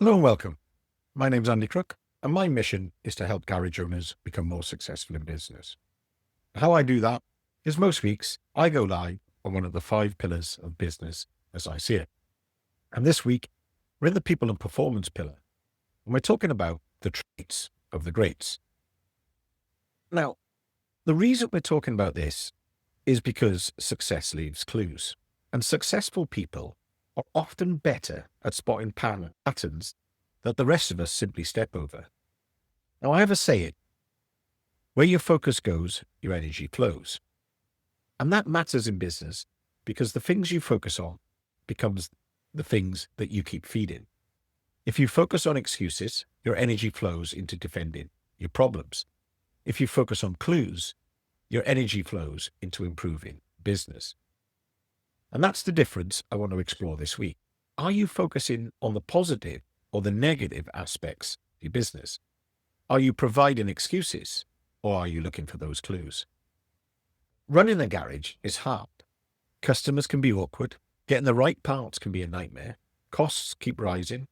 Hello and welcome. My name's Andy Crook, and my mission is to help garage owners become more successful in business. How I do that is most weeks I go live on one of the 5 pillars of business as I see it. And this week, we're in the people and performance pillar, and we're talking about the traits of the greats. Now, the reason we're talking about this is because success leaves clues, and successful people are often better at spotting patterns that the rest of us simply step over. Now, I have a saying, where your focus goes, your energy flows. And that matters in business because the things you focus on becomes the things that you keep feeding. If you focus on excuses, your energy flows into defending your problems. If you focus on clues, your energy flows into improving business. And that's the difference I want to explore this week. Are you focusing on the positive or the negative aspects of your business? Are you providing excuses or are you looking for those clues? Running a garage is hard. Customers can be awkward. Getting the right parts can be a nightmare. Costs keep rising.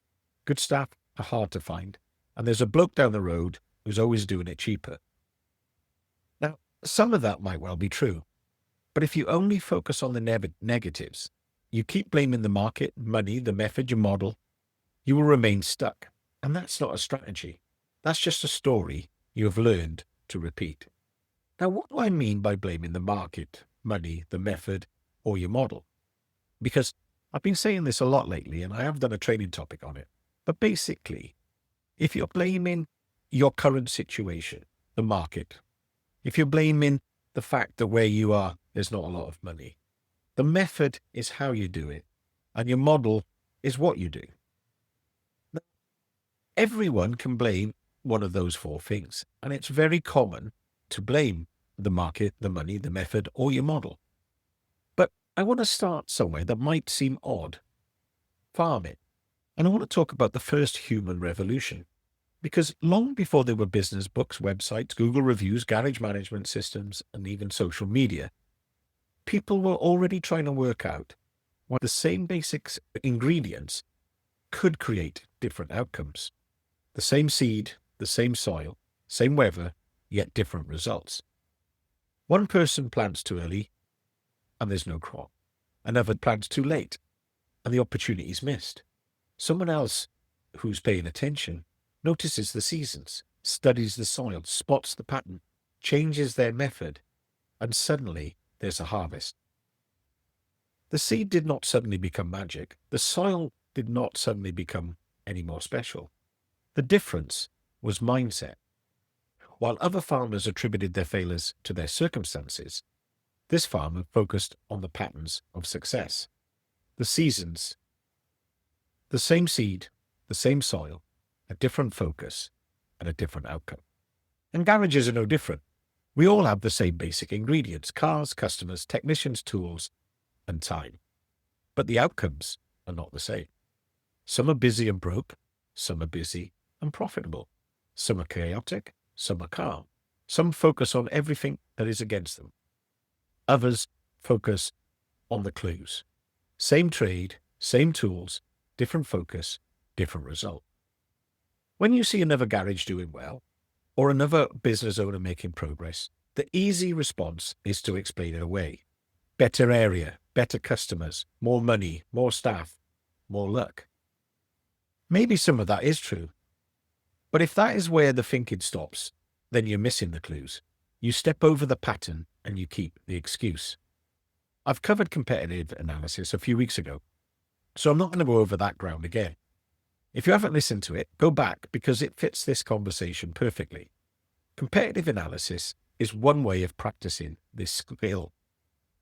Good staff are hard to find. And there's a bloke down the road who's always doing it cheaper. Now, some of that might well be true. But if you only focus on the negatives, you keep blaming the market, money, the method, your model, you will remain stuck. And that's not a strategy. That's just a story you have learned to repeat. Now, what do I mean by blaming the market, money, the method, or your model? Because I've been saying this a lot lately, and I have done a training topic on it. But basically, if you're blaming your current situation, the market, if you're blaming the fact that where you are, there's not a lot of money, the method is how you do it, and your model is what you do. Now, everyone can blame one of those 4 things, and it's very common to blame the market, the money, the method, or your model. But I want to start somewhere that might seem odd. Farming. And I want to talk about the first human revolution. Because long before there were business books, websites, Google reviews, garage management systems, and even social media, people were already trying to work out why the same basic ingredients could create different outcomes. The same seed, the same soil, same weather, yet different results. One person plants too early and there's no crop. Another plants too late and the opportunity is missed. Someone else who's paying attention notices the seasons, studies the soil, spots the pattern, changes their method, and suddenly there's a harvest. The seed did not suddenly become magic. The soil did not suddenly become any more special. The difference was mindset. While other farmers attributed their failures to their circumstances, this farmer focused on the patterns of success. The seasons, the same seed, the same soil, a different focus, and a different outcome. And garages are no different. We all have the same basic ingredients: cars, customers, technicians, tools, and time. But the outcomes are not the same. Some are busy and broke. Some are busy and profitable. Some are chaotic. Some are calm. Some focus on everything that is against them. Others focus on the clues. Same trade, same tools, different focus, different result. When you see another garage doing well, or another business owner making progress, the easy response is to explain it away. Better area, better customers, more money, more staff, more luck. Maybe some of that is true. But if that is where the thinking stops, then you're missing the clues. You step over the pattern and you keep the excuse. I've covered competitive analysis a few weeks ago, so I'm not going to go over that ground again. If you haven't listened to it, go back because it fits this conversation perfectly. Competitive analysis is one way of practicing this skill.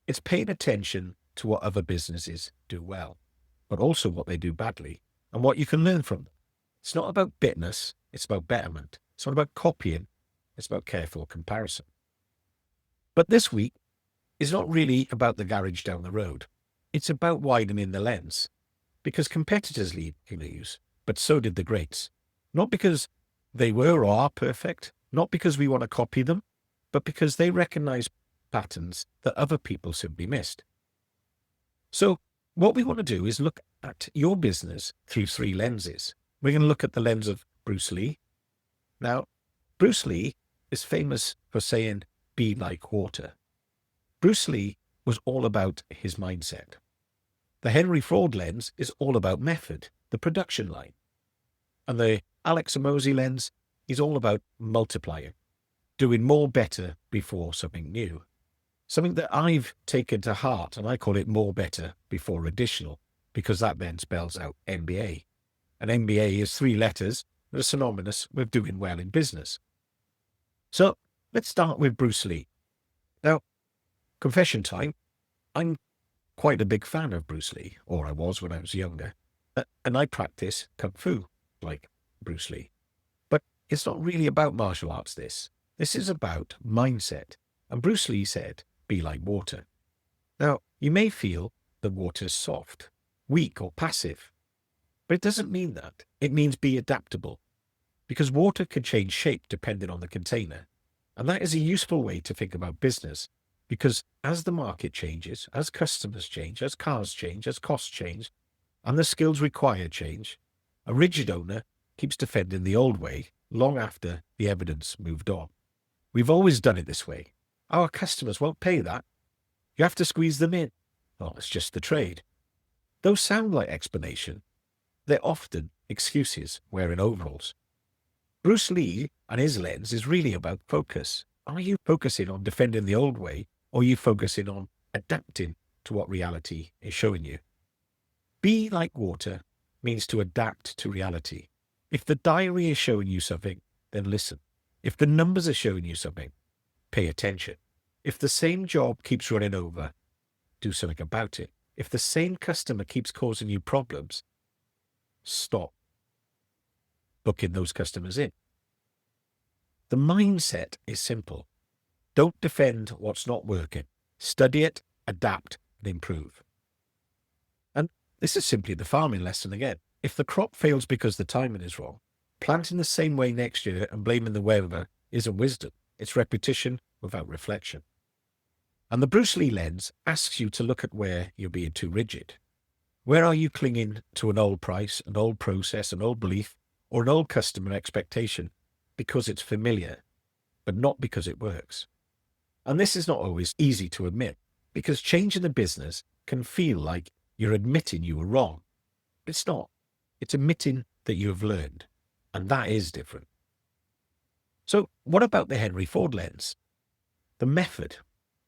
It's paying attention to what other businesses do well, but also what they do badly and what you can learn from them. It's not about bitterness, it's about betterment. It's not about copying, it's about careful comparison. But this week is not really about the garage down the road. It's about widening the lens, because competitors lose, but so did the greats. Not because they were or are perfect, not because we want to copy them, but because they recognize patterns that other people simply missed. So what we want to do is look at your business through 3 lenses. we're going to look at the lens of Bruce Lee. Now, Bruce Lee is famous for saying, be like water. Bruce Lee was all about his mindset. The Henry Ford lens is all about method, the production line. And the Alex Hormozi lens is all about multiplier, doing more better before something new. Something that I've taken to heart, and I call it more better before additional, because that then spells out MBA. An MBA is 3 letters that are synonymous with doing well in business. So let's start with Bruce Lee. Now, confession time, I'm quite a big fan of Bruce Lee, or I was when I was younger, and I practice Kung Fu like Bruce Lee. But it's not really about martial arts, this. This is about mindset. And Bruce Lee said, be like water. Now, you may feel that water is soft, weak, or passive, but it doesn't mean that. It means be adaptable, because water can change shape depending on the container. And that is a useful way to think about business, because as the market changes, as customers change, as cars change, as costs change, and the skills required change, a rigid owner keeps defending the old way long after the evidence moved on. We've always done it this way. Our customers won't pay that. You have to squeeze them in. Oh, it's just the trade. Those sound like explanation. They're often excuses wearing overalls. Bruce Lee and his lens is really about focus. Are you focusing on defending the old way, or are you focusing on adapting to what reality is showing you? Be like water means to adapt to reality. If the diary is showing you something, then listen. If the numbers are showing you something, pay attention. If the same job keeps running over, do something about it. If the same customer keeps causing you problems, stop booking those customers in. The mindset is simple. Don't defend what's not working. Study it, adapt, and improve. And this is simply the farming lesson again. If the crop fails because the timing is wrong, planting the same way next year and blaming the weather isn't wisdom. It's repetition without reflection. And the Bruce Lee lens asks you to look at where you're being too rigid. Where are you clinging to an old price, an old process, an old belief, or an old customer expectation because it's familiar, but not because it works? And this is not always easy to admit, because changing the business can feel like you're admitting you were wrong. It's not. It's admitting that you have learned, and that is different. So what about the Henry Ford lens? The method.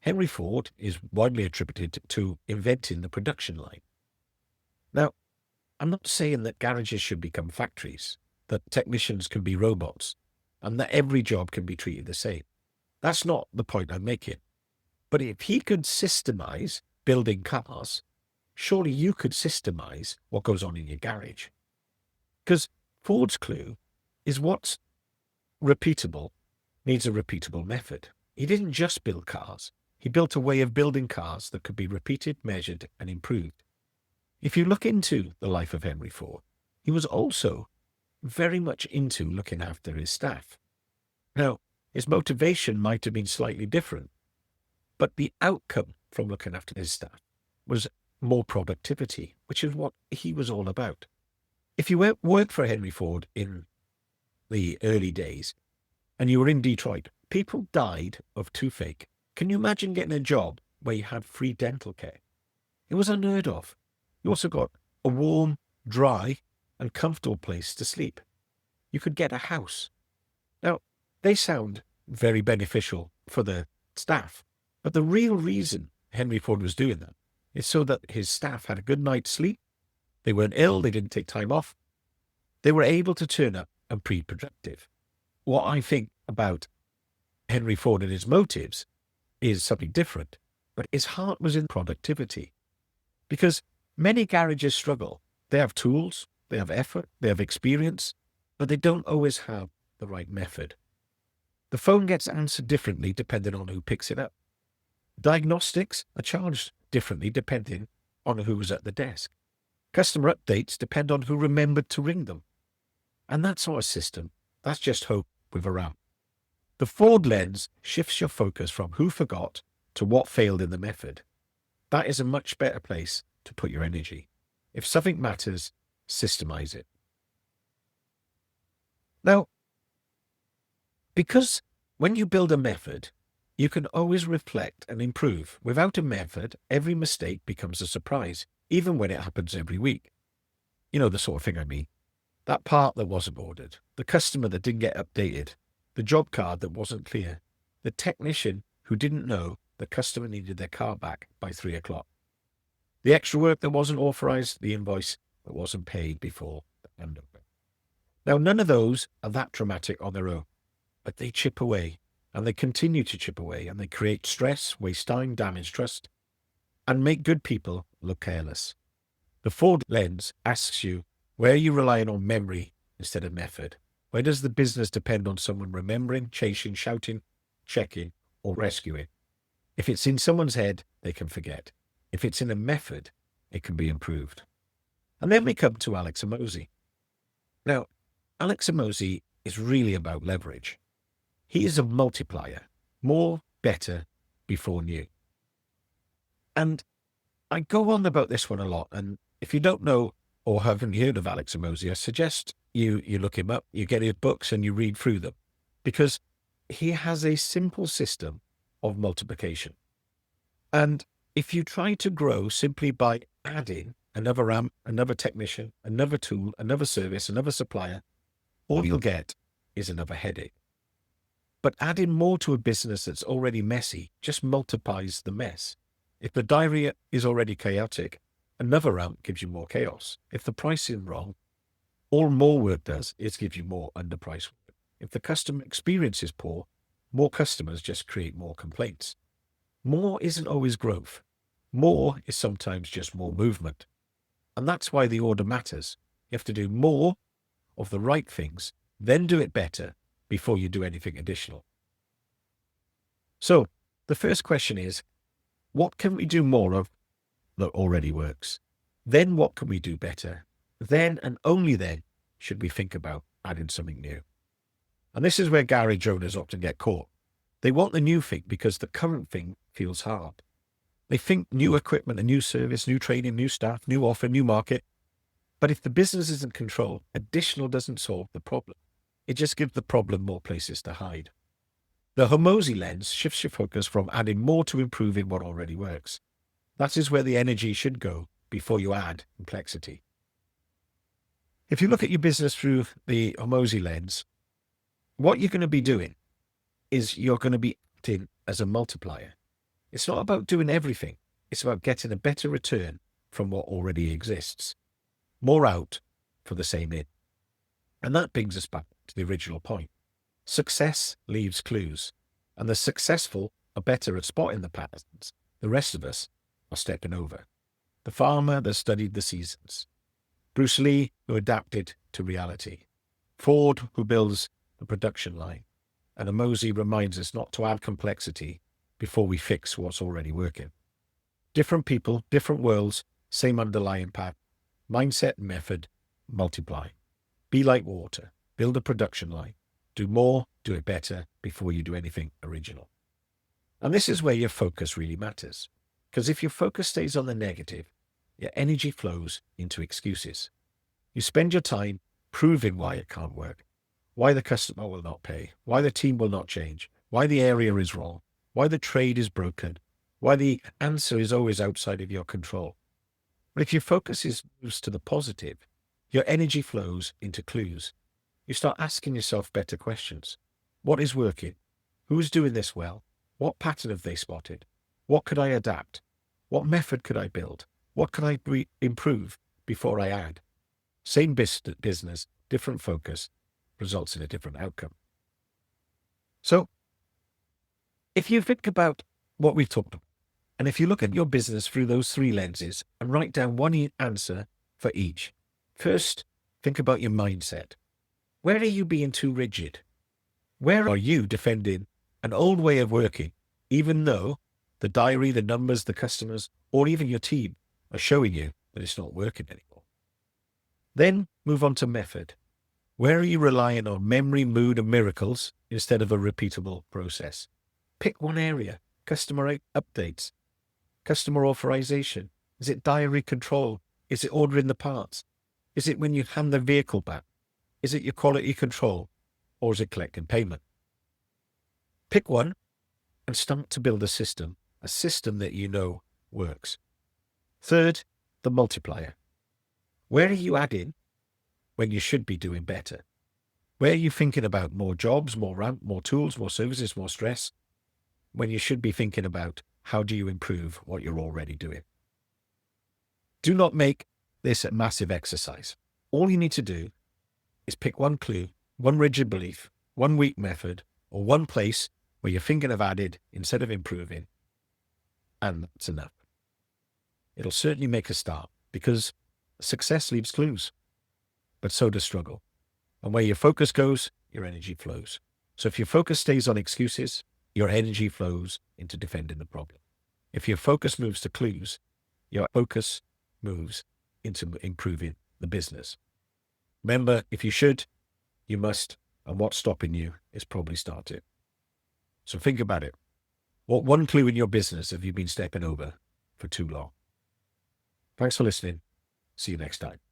Henry Ford is widely attributed to inventing the production line. Now, I'm not saying that garages should become factories, that technicians can be robots, and that every job can be treated the same. That's not the point I'm making. But if he could systemize building cars, surely you could systemize what goes on in your garage. Because Ford's clue is what's repeatable needs a repeatable method. He didn't just build cars. He built a way of building cars that could be repeated, measured, and improved. If you look into the life of Henry Ford, he was also very much into looking after his staff. Now, his motivation might have been slightly different, but the outcome from looking after his staff was more productivity, which is what he was all about. If you worked for Henry Ford in the early days and you were in Detroit, people died of toothache. Can you imagine getting a job where you had free dental care? It was unheard of. You also got a warm, dry, and comfortable place to sleep. You could get a house. Now, they sound very beneficial for the staff, but the real reason Henry Ford was doing that is so that his staff had a good night's sleep. They weren't ill. They didn't take time off. They were able to turn up and be productive. What I think about Henry Ford and his motives is something different, but his heart was in productivity. Because many garages struggle. They have tools, they have effort, they have experience, but they don't always have the right method. The phone gets answered differently depending on who picks it up. Diagnostics are charged differently depending on who was at the desk. Customer updates depend on who remembered to ring them. And that's not a system. That's just hope with a ramp. The Ford lens shifts your focus from who forgot to what failed in the method. That is a much better place to put your energy. If something matters, systemize it. Now, because when you build a method, you can always reflect and improve. Without a method, every mistake becomes a surprise, even when it happens every week. You know the sort of thing I mean. That part that wasn't ordered, the customer that didn't get updated, the job card that wasn't clear, the technician who didn't know the customer needed their car back by 3 o'clock, the extra work that wasn't authorized, the invoice that wasn't paid before the handover. Now, none of those are that dramatic on their own, but they chip away, and they continue to chip away, and they create stress, waste time, damage trust, and make good people look careless. The Ford lens asks you, where are you relying on memory instead of method? Where does the business depend on someone remembering, chasing, shouting, checking, or rescuing? If it's in someone's head, they can forget. If it's in a method, it can be improved. And then we come to Alex Hormozi. Now, Alex Hormozi is really about leverage. He is a multiplier, more, better, before new. And I go on about this one a lot. And if you don't know or haven't heard of Alex Hormozi, I suggest you look him up, you get his books and you read through them, because he has a simple system of multiplication. And if you try to grow simply by adding another ramp, another technician, another tool, another service, another supplier, all you'll get is another headache. But adding more to a business that's already messy just multiplies the mess. If the diary is already chaotic, another ramp gives you more chaos. If the pricing is wrong, all more work does is give you more underpriced work. If the customer experience is poor, more customers just create more complaints. More isn't always growth. More is sometimes just more movement. And that's why the order matters. You have to do more of the right things, then do it better before you do anything additional. So the first question is, what can we do more of that already works? Then what can we do better? Then and only then should we think about adding something new. And this is where garage owners often get caught. They want the new thing because the current thing feels hard. They think new equipment, a new service, new training, new staff, new offer, new market. But if the business isn't controlled, additional doesn't solve the problem. It just gives the problem more places to hide. The Hormozi lens shifts your focus from adding more to improving what already works. That is where the energy should go before you add complexity. If you look at your business through the Hormozi lens, what you're going to be doing is you're going to be acting as a multiplier. It's not about doing everything. It's about getting a better return from what already exists. More out for the same in. And that brings us back to the original point. Success leaves clues, and the successful are better at spotting the patterns. The rest of us are stepping over. The farmer that studied the seasons. Bruce Lee, who adapted to reality. Ford, who builds the production line. And Hormozi reminds us not to add complexity before we fix what's already working. Different people, different worlds, same underlying pattern. Mindset and method, multiply. Be like water. Build a production line. Do more, do it better before you do anything original. And this is where your focus really matters. Because if your focus stays on the negative, your energy flows into excuses. You spend your time proving why it can't work, why the customer will not pay, why the team will not change, why the area is wrong, why the trade is broken, why the answer is always outside of your control. But if your focus moves to the positive, your energy flows into clues. You start asking yourself better questions. What is working? Who's doing this well? What pattern have they spotted? What could I adapt? What method could I build? What could I improve before I add? Same business, different focus, results in a different outcome. So, if you think about what we've talked about, and if you look at your business through those three lenses and write down one answer for each. First, think about your mindset. Where are you being too rigid? Where are you defending an old way of working, even though the diary, the numbers, the customers, or even your team are showing you that it's not working anymore? Then move on to method. Where are you relying on memory, mood, and miracles instead of a repeatable process? Pick one area. Customer updates. Customer authorization. Is it diary control? Is it ordering the parts? Is it when you hand the vehicle back? Is it your quality control? or is it collecting payment? Pick one and start to build a system that you know works. Third, the multiplier. Where are you adding when you should be doing better? Where are you thinking about more jobs, more ramp, more tools, more services, more stress, when you should be thinking about how do you improve what you're already doing? Do not make this a massive exercise. All you need to do is pick one clue, one rigid belief, one weak method, or one place where you're thinking of added instead of improving, and that's enough. It'll certainly make a start, because success leaves clues, but so does struggle. And where your focus goes, your energy flows. So if your focus stays on excuses, your energy flows into defending the problem. If your focus moves to clues, your focus moves into improving the business. Remember, if you should, you must, and what's stopping you is probably starting. So think about it. What one clue in your business have you been stepping over for too long? Thanks for listening. See you next time.